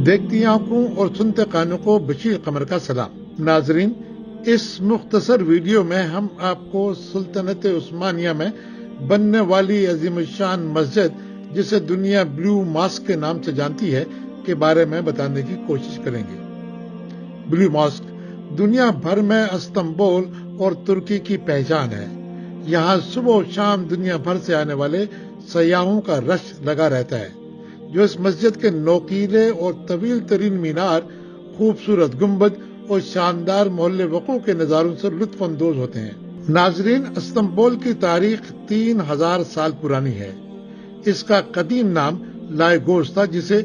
دیکھتی آنکھوں اور سنتے کانوں کو بشیر قمر کا سلام۔ ناظرین، اس مختصر ویڈیو میں ہم آپ کو سلطنت عثمانیہ میں بننے والی عظیم الشان مسجد جسے دنیا بلیو ماسک کے نام سے جانتی ہے کے بارے میں بتانے کی کوشش کریں گے۔ بلیو ماسک دنیا بھر میں استنبول اور ترکی کی پہچان ہے۔ یہاں صبح و شام دنیا بھر سے آنے والے سیاحوں کا رش لگا رہتا ہے، جو اس مسجد کے نوکیلے اور طویل ترین مینار، خوبصورت گنبد اور شاندار محل وقوع کے نظاروں سے لطف اندوز ہوتے ہیں۔ ناظرین، استنبول کی تاریخ 3000 سال پرانی ہے۔ اس کا قدیم نام لائگوس تھا، جسے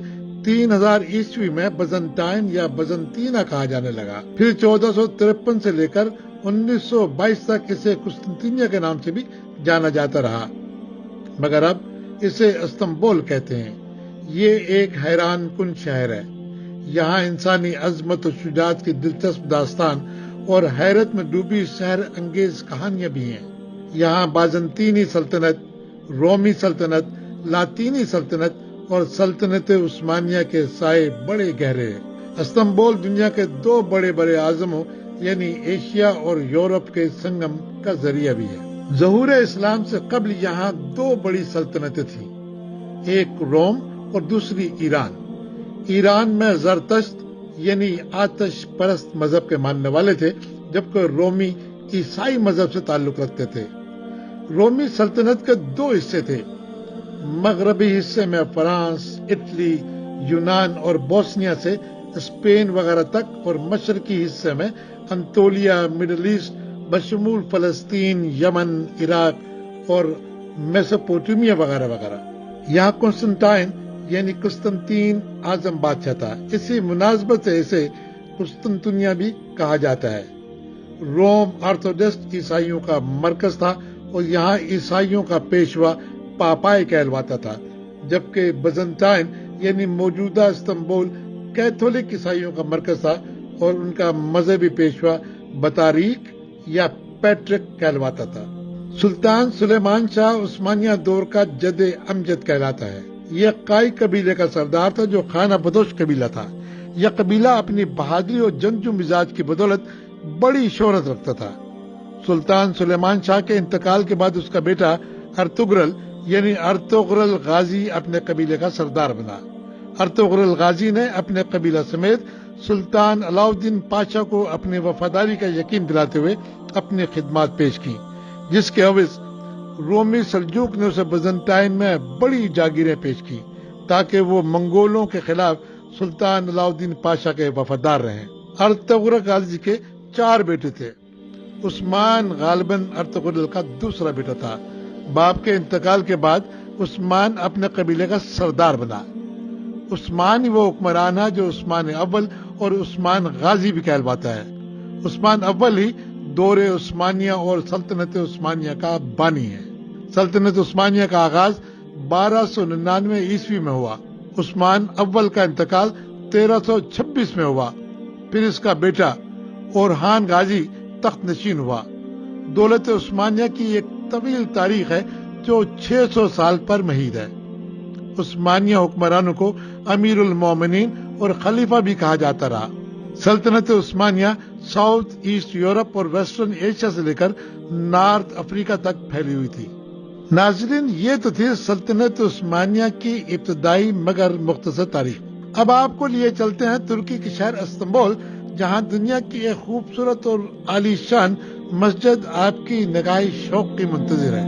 3000 عیسوی میں بزنطائن یا بزنطینہ کہا جانے لگا۔ پھر 1453 سے لے کر 1922 تک اسے قسطنطنیہ کے نام سے بھی جانا جاتا رہا، مگر اب اسے استنبول کہتے ہیں۔ یہ ایک حیران کن شہر ہے۔ یہاں انسانی عظمت و شجاعت کی دلچسپ داستان اور حیرت میں ڈوبی سحر انگیز کہانیاں بھی ہیں۔ یہاں بازنطینی سلطنت، رومی سلطنت، لاطینی سلطنت اور سلطنت عثمانیہ کے سائے بڑے گہرے ہیں۔ استنبول دنیا کے دو بڑے اعظموں یعنی ایشیا اور یورپ کے سنگم کا ذریعہ بھی ہے۔ ظہور اسلام سے قبل یہاں دو بڑی سلطنتیں تھیں، ایک روم اور دوسری ایران۔ ایران میں زرتشت یعنی آتش پرست مذہب کے ماننے والے تھے، جبکہ رومی عیسائی مذہب سے تعلق رکھتے تھے۔ رومی سلطنت کے دو حصے تھے، مغربی حصے میں فرانس، اٹلی، یونان اور بوسنیا سے اسپین وغیرہ تک، اور مشرقی حصے میں انطولیہ، مڈل ایسٹ بشمول فلسطین، یمن، عراق اور میسوپوٹیمیا وغیرہ وغیرہ۔ یہاں قسطنطین یعنی قسطنطین اعظم بادشاہ تھا۔ اسی مناسبت سے اسے قسطنطنیہ بھی کہا جاتا ہے۔ روم آرتھوڈکس عیسائیوں کا مرکز تھا اور یہاں عیسائیوں کا پیشوا پاپائے کہلواتا تھا، جبکہ بزنطائن یعنی موجودہ استنبول کیتھولک عیسائیوں کا مرکز تھا اور ان کا مذہبی پیشوا بطاریق یا پیٹرک کہلواتا تھا۔ سلطان سلیمان شاہ عثمانیہ دور کا جد امجد کہلاتا ہے۔ یہ قائی قبیلے کا سردار تھا جو خانہ بدوش قبیلہ تھا۔ یہ قبیلہ اپنی بہادری اور جنگجو مزاج کی بدولت بڑی شہرت رکھتا تھا۔ سلطان سلیمان شاہ کے انتقال کے بعد اس کا بیٹا ارطغرل یعنی ارطغرل غازی اپنے قبیلے کا سردار بنا۔ ارطغرل غازی نے اپنے قبیلہ سمیت سلطان علاؤالدین پاشا کو اپنی وفاداری کا یقین دلاتے ہوئے اپنی خدمات پیش کی، جس کے عوض رومی سلجوق نے اسے بزنطائن میں بڑی جاگیریں پیش کی تاکہ وہ منگولوں کے خلاف سلطان علاؤالدین پاشا کے وفادار رہیں۔ ارطغرل غازی کے 4 بیٹے تھے۔ عثمان غالباً ارطغرل کا دوسرا بیٹا تھا۔ باپ کے انتقال کے بعد عثمان اپنے قبیلے کا سردار بنا۔ عثمان ہی وہ حکمران ہے جو عثمان اول اور عثمان غازی بھی کہلواتا ہے۔ عثمان اول ہی دور عثمانیہ اور سلطنت عثمانیہ کا بانی ہے۔ سلطنت عثمانیہ کا آغاز 1299 عیسوی میں ہوا۔ عثمان اول کا انتقال 1326 میں ہوا۔ پھر اس کا بیٹا اورحان غازی تخت نشین ہوا۔ دولت عثمانیہ کی ایک طویل تاریخ ہے جو 600 سال پر محیط ہے۔ عثمانیہ حکمرانوں کو امیر المومنین اور خلیفہ بھی کہا جاتا رہا۔ سلطنت عثمانیہ ساؤتھ ایسٹ یورپ اور ویسٹرن ایشیا سے لے کر نارتھ افریقہ تک پھیلی ہوئی تھی۔ ناظرین، یہ تو تھی سلطنت عثمانیہ کی ابتدائی مگر مختصر تاریخ۔ اب آپ کو لیے چلتے ہیں ترکی کے شہر استنبول، جہاں دنیا کی ایک خوبصورت اور عالی شان مسجد آپ کی نگاہ شوق کی منتظر ہے۔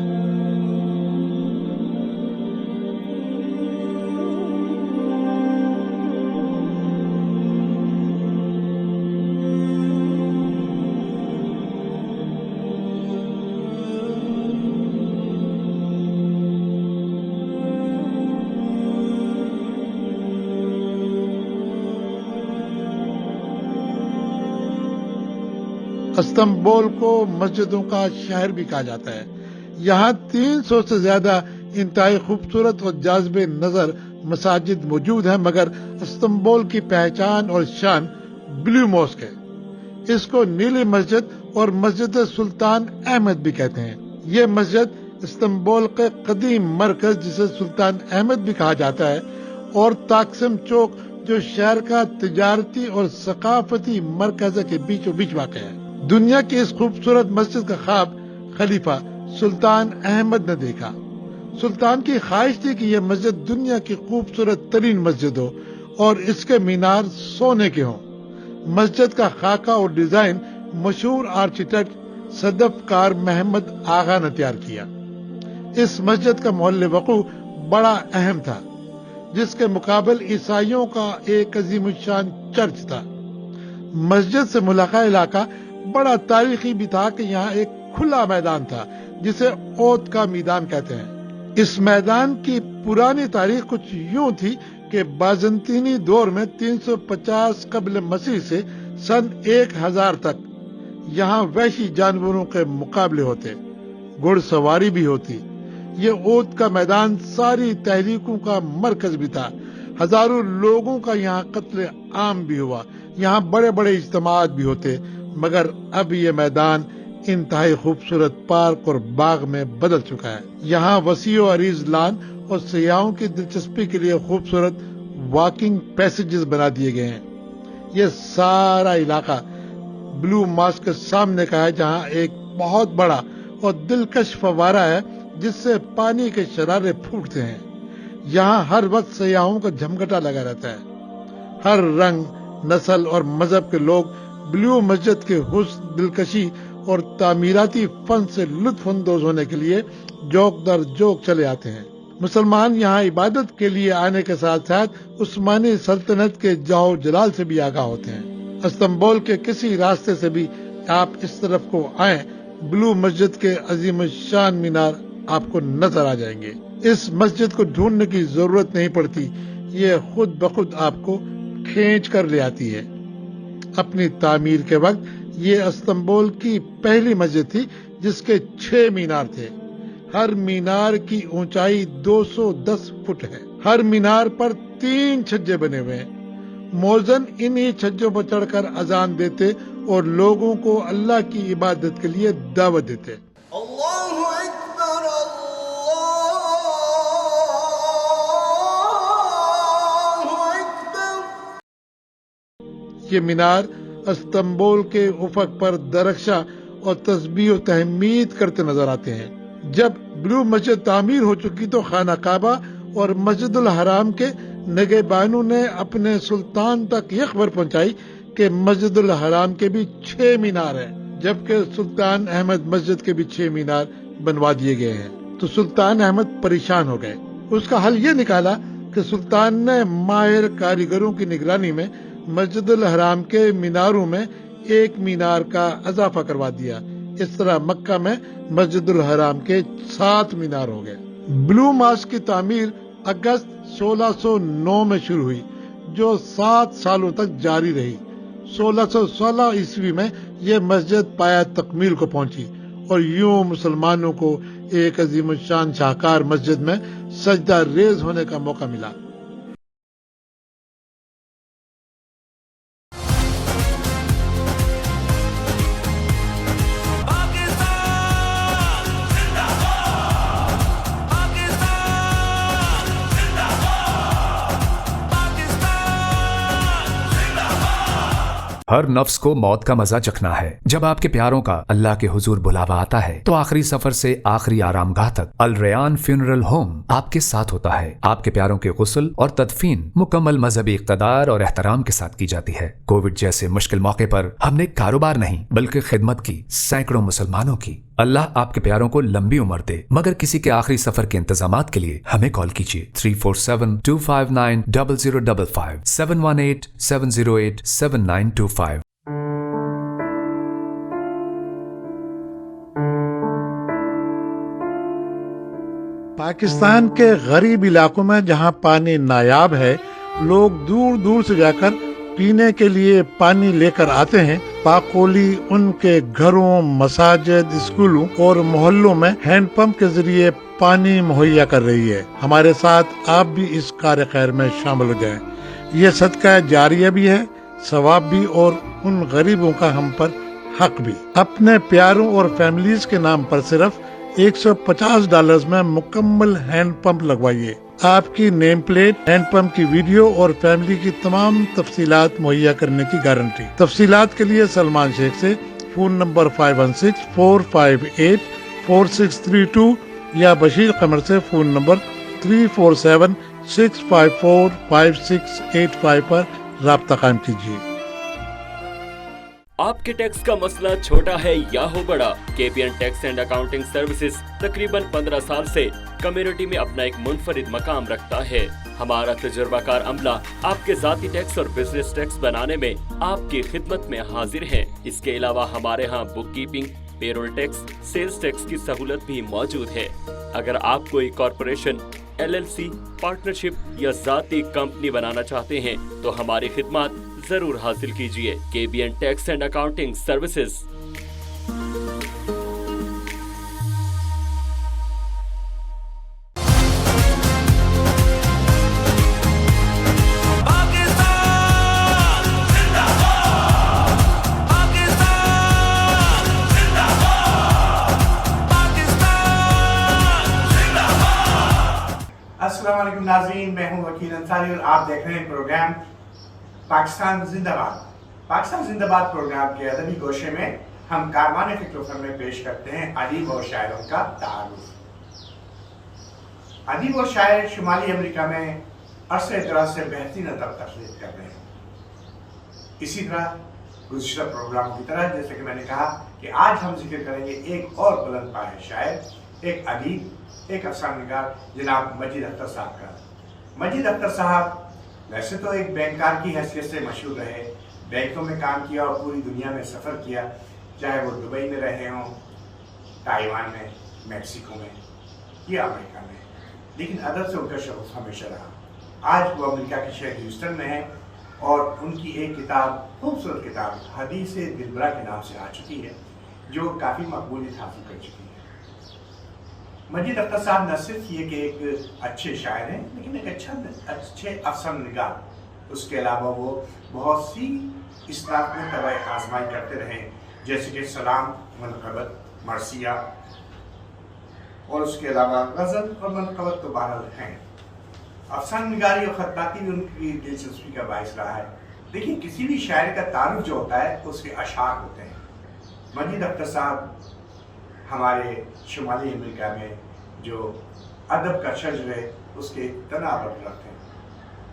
استنبول کو مسجدوں کا شہر بھی کہا جاتا ہے۔ یہاں 300 سے زیادہ انتہائی خوبصورت اور جاذب نظر مساجد موجود ہیں، مگر استنبول کی پہچان اور شان بلیو ماسک ہے۔ اس کو نیلی مسجد اور مسجد سلطان احمد بھی کہتے ہیں۔ یہ مسجد استنبول کے قدیم مرکز جسے سلطان احمد بھی کہا جاتا ہے اور تاقسم چوک جو شہر کا تجارتی اور ثقافتی مرکز کے بیچوں بیچ واقع ہے۔ دنیا کی اس خوبصورت مسجد کا خواب خلیفہ سلطان احمد نے دیکھا۔ سلطان کی خواہش تھی کہ یہ مسجد دنیا کی خوبصورت ترین مسجد ہو اور اس کے مینار سونے کے ہوں۔ مسجد کا خاکہ اور ڈیزائن مشہور آرکیٹیکٹ صدف کار محمد آغا نے تیار کیا۔ اس مسجد کا محل وقوع بڑا اہم تھا، جس کے مقابل عیسائیوں کا ایک عظیم الشان چرچ تھا۔ مسجد سے ملحقہ علاقہ بڑا تاریخی بھی تھا کہ یہاں ایک کھلا میدان تھا جسے اوت کا میدان کہتے ہیں۔ اس میدان کی پرانی تاریخ کچھ یوں تھی کہ بازنطینی دور میں 350 قبل مسیح سے سن 1000 تک یہاں وحشی جانوروں کے مقابلے ہوتے، گھڑ سواری بھی ہوتی۔ یہ اوت کا میدان ساری تحریکوں کا مرکز بھی تھا۔ ہزاروں لوگوں کا یہاں قتل عام بھی ہوا، یہاں بڑے بڑے اجتماعات بھی ہوتے، مگر اب یہ میدان انتہائی خوبصورت پارک اور باغ میں بدل چکا ہے۔ یہاں وسیع و عریض لان اور سیاحوں کی دلچسپی کے لیے خوبصورت واکنگ پیسیجز بنا دیے گئے ہیں۔ یہ سارا علاقہ بلو ماسک کے سامنے کا ہے، جہاں ایک بہت بڑا اور دلکش فوارہ ہے جس سے پانی کے شرارے پھوٹتے ہیں۔ یہاں ہر وقت سیاحوں کا جھمگٹا لگا رہتا ہے۔ ہر رنگ، نسل اور مذہب کے لوگ بلو مسجد کے حسن، دلکشی اور تعمیراتی فن سے لطف اندوز ہونے کے لیے جوک در جوک چلے آتے ہیں۔ مسلمان یہاں عبادت کے لیے آنے کے ساتھ ساتھ عثمانی سلطنت کے جاہ و جلال سے بھی آگاہ ہوتے ہیں۔ استنبول کے کسی راستے سے بھی آپ اس طرف کو آئیں، بلو مسجد کے عظیم الشان مینار آپ کو نظر آ جائیں گے۔ اس مسجد کو ڈھونڈنے کی ضرورت نہیں پڑتی، یہ خود بخود آپ کو کھینچ کر لے آتی ہے۔ اپنی تعمیر کے وقت یہ استنبول کی پہلی مسجد تھی جس کے 6 مینار تھے۔ ہر مینار کی اونچائی 210 فٹ ہے۔ ہر مینار پر 3 چھجے بنے ہوئے ہیں۔ مؤذن انہی چھجوں پر چڑھ کر اذان دیتے اور لوگوں کو اللہ کی عبادت کے لیے دعوت دیتے۔ اللہ اکبر اللہ اکبر۔ یہ مینار استنبول کے افق پر درخشاں اور تسبیح و تحمید کرتے نظر آتے ہیں۔ جب بلو مسجد تعمیر ہو چکی تو خانہ کعبہ اور مسجد الحرام کے نگہبانوں نے اپنے سلطان تک یہ خبر پہنچائی کہ مسجد الحرام کے بھی 6 مینار ہیں، جبکہ سلطان احمد مسجد کے بھی 6 مینار بنوا دیے گئے ہیں۔ تو سلطان احمد پریشان ہو گئے۔ اس کا حل یہ نکالا کہ سلطان نے ماہر کاریگروں کی نگرانی میں مسجد الحرام کے میناروں میں 1 مینار کا اضافہ کروا دیا۔ اس طرح مکہ میں مسجد الحرام کے 7 مینار ہو گئے۔ بلو ماسک کی تعمیر اگست 1609 میں شروع ہوئی، جو 7 سالوں تک جاری رہی۔ 1616 عیسوی میں یہ مسجد پایہ تکمیل کو پہنچی اور یوں مسلمانوں کو ایک عظیم الشان شاہکار مسجد میں سجدہ ریز ہونے کا موقع ملا۔ ہر نفس کو موت کا مزہ چکھنا ہے۔ جب آپ کے پیاروں کا اللہ کے حضور بلاوا آتا ہے تو آخری سفر سے آخری آرام گاہ تک الریان فیونرل ہوم آپ کے ساتھ ہوتا ہے۔ آپ کے پیاروں کے غسل اور تدفین مکمل مذہبی اقتدار اور احترام کے ساتھ کی جاتی ہے۔ کووڈ جیسے مشکل موقع پر ہم نے کاروبار نہیں بلکہ خدمت کی، سینکڑوں مسلمانوں کی۔ اللہ آپ کے پیاروں کو لمبی عمر دے، مگر کسی کے آخری سفر کے انتظامات کے لیے ہمیں کال کیجیے 347-259-0055 718-708-7925۔ پاکستان کے غریب علاقوں میں جہاں پانی نایاب ہے، لوگ دور دور سے جا کر پینے کے لیے پانی لے کر آتے ہیں۔ پاکولی ان کے گھروں، مساجد، اسکولوں اور محلوں میں ہینڈ پمپ کے ذریعے پانی مہیا کر رہی ہے۔ ہمارے ساتھ آپ بھی اس کار خیر میں شامل ہو جائیں۔ یہ صدقہ جاریہ بھی ہے، ثواب بھی، اور ان غریبوں کا ہم پر حق بھی۔ اپنے پیاروں اور فیملیز کے نام پر صرف $150 میں مکمل ہینڈ پمپ لگوائیے۔ آپ کی نیم پلیٹ، ہینڈ پمپ کی ویڈیو اور فیملی کی تمام تفصیلات مہیا کرنے کی گارنٹی۔ تفصیلات کے لیے سلمان شیخ سے فون نمبر 516-458-4632 یا بشیر قمر سے فون نمبر 347-654-5685 پر رابطہ قائم کیجیے۔ آپ کے ٹیکس کا مسئلہ چھوٹا ہے یا ہو بڑا، KPN tax and accounting services تقریباً 15 سال سے کمیونٹی میں اپنا ایک منفرد مقام رکھتا ہے۔ ہمارا تجربہ کار عملہ آپ کے ذاتی ٹیکس اور بزنس ٹیکس بنانے میں آپ کی خدمت میں حاضر ہیں۔ اس کے علاوہ ہمارے ہاں book keeping, payroll tax, sales tax کی سہولت بھی موجود ہے۔ اگر آپ کوئی کارپوریشن، LLC، پارٹنرشپ یا ذاتی کمپنی بنانا چاہتے ہیں تو ہماری خدمات ضرور حاصل کیجیے۔ KPN tax and accounting services. السلام علیکم ناظرین، میں ہوں وکیل انصاری اور آپ دیکھ رہے ہیں پروگرام پاکستان زندہ باد۔ پاکستان زندہ باد پروگرام کے ادبی گوشے میں ہم کاروان فکر و فن میں پیش کرتے ہیں ادیب اور شاعروں کا تعارف۔ ادیب اور شاعر شمالی امریکہ میں عرصے دراز سے بہترین ادب تخلیق کر رہے ہیں۔ اسی طرح گزشتہ پروگرام کی طرح جیسے کہ میں نے کہا کہ آج ہم ذکر کریں گے ایک اور بلند پایہ شاعر، ایک ادیب، ایک افسانہ نگار جناب مجید اختر صاحب کا۔ مجید اختر صاحب ویسے تو ایک بینکار کی حیثیت سے مشہور رہے، بینکوں میں کام کیا اور پوری دنیا میں سفر کیا، چاہے وہ دبئی میں رہے ہوں، تائیوان میں، میکسیکو میں یا امریکہ میں، لیکن ادب سے ان کا شغف ہمیشہ رہا۔ آج وہ امریکہ کے شہر ہیوسٹن میں ہیں اور ان کی ایک کتاب، خوبصورت کتاب حدیث دلبرا کے نام سے آ چکی ہے، جو کافی مقبولیت حاصل کر چکی ہے۔ مجید اختر صاحب نہ صرف یہ کہ ایک اچھے شاعر ہیں لیکن ایک اچھے افسانہ نگار، اس کے علاوہ وہ بہت سی اصطلاحات میں طبع آزمائی کرتے رہے، جیسے کہ سلام، منقبت، مرثیہ، اور اس کے علاوہ غزل اور منقبت تو بہرحال ہیں۔ افسانہ نگاری اور خطاطی بھی ان کی دلچسپی کا باعث رہا ہے۔ دیکھیے کسی بھی شاعر کا تعارف جو ہوتا ہے اس کے اشعار ہوتے ہیں۔ مجید اختر صاحب ہمارے شمالی امریکہ میں جو ادب کا شجر ہے اس کے تنا رکھتے ہیں،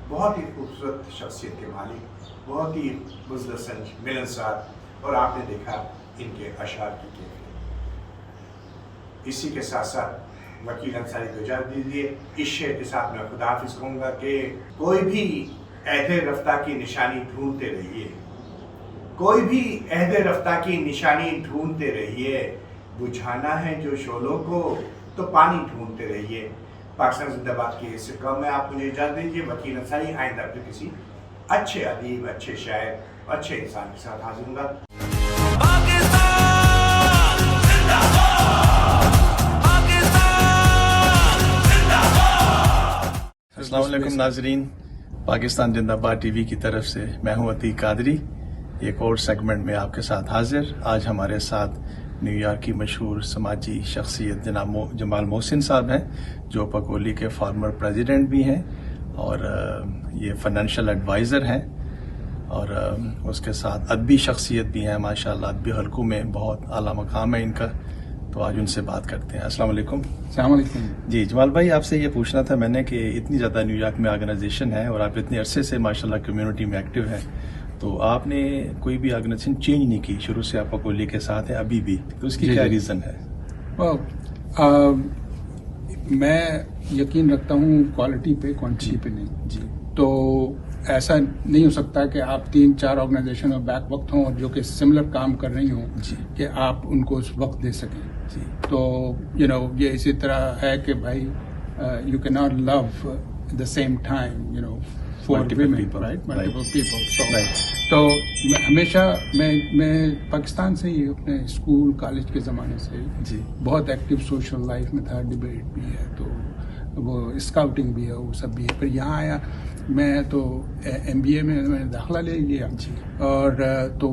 بہت ہی خوبصورت شخصیت کے مالک، بہت ہی بزرگ سنج، ملنسار، اور آپ نے دیکھا ان کے اشعار کی کیفیت۔ اسی کے ساتھ ساتھ وکیل انصاری کو اجازت دیجیے اس شعر کے ساتھ میں خدا حافظ کہوں گا کہ کوئی بھی عہد رفتہ کی نشانی ڈھونڈتے رہیے، کوئی بھی عہد رفتہ کی نشانی ڈھونڈتے رہیے، بجھانا ہے جو شعلوں کو تو پانی ڈھونڈتے رہیے۔ پاکستان زندہ باد کی حیثیت کا میں آپ مجھے اجازت دیجیے، وکیل انصاری آئندہ پھر کسی اچھے ادیب، اچھے شاعر، اچھے انسان کے ساتھ حاضر ہوں گا۔ السلام علیکم ناظرین، پاکستان زندہ باد ٹی وی کی طرف سے میں ہوں عتیق قادری، ایک اور سیگمنٹ میں آپ کے ساتھ حاضر۔ آج ہمارے ساتھ نیو یارک کی مشہور سماجی شخصیت جناب جمال محسن صاحب ہیں، جو پکولی کے فارمر پریزیڈنٹ بھی ہیں اور یہ فائنینشیل ایڈوائزر ہیں، اور اس کے ساتھ ادبی شخصیت بھی ہیں ماشاءاللہ، ادبی حلقوں میں بہت اعلیٰ مقام ہے ان کا، تو آج ان سے بات کرتے ہیں۔ السلام علیکم۔ السلام علیکم۔ جی جمال بھائی، آپ سے یہ پوچھنا تھا میں نے کہ اتنی زیادہ نیو یارک میں آرگنائزیشن ہے اور آپ اتنے عرصے سے ماشاءاللہ کمیونٹی میں ایکٹیو ہیں، تو آپ نے کوئی بھی آرگنائزیشن چینج نہیں کی، شروع سے آپ پکولی کے ساتھ ہیں ابھی بھی، تو اس کی کیا ریزن ہے؟ میں یقین رکھتا ہوں کوالٹی پہ، کوانٹٹی پہ نہیں۔ جی، تو ایسا نہیں ہو سکتا کہ آپ 3-4 آرگنائزیشن میں بیک وقت ہوں جو کہ سملر کام کر رہی ہوں کہ آپ ان کو اس وقت دے سکیں۔ تو یہ اسی طرح ہے کہ بھائی یو کی not love the same time multiple people. تو ہمیشہ میں پاکستان سے ہی اپنے اسکول کالج کے زمانے سے بہت ایکٹیو سوشل لائف میں تھا، ڈبیٹ بھی ہے، تو وہ اسکاؤٹنگ بھی ہے، وہ سب بھی ہے۔ پھر یہاں آیا، میں تو MBA میں نے داخلہ لے لیا، اور تو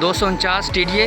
249 TDA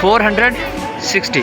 460।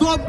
2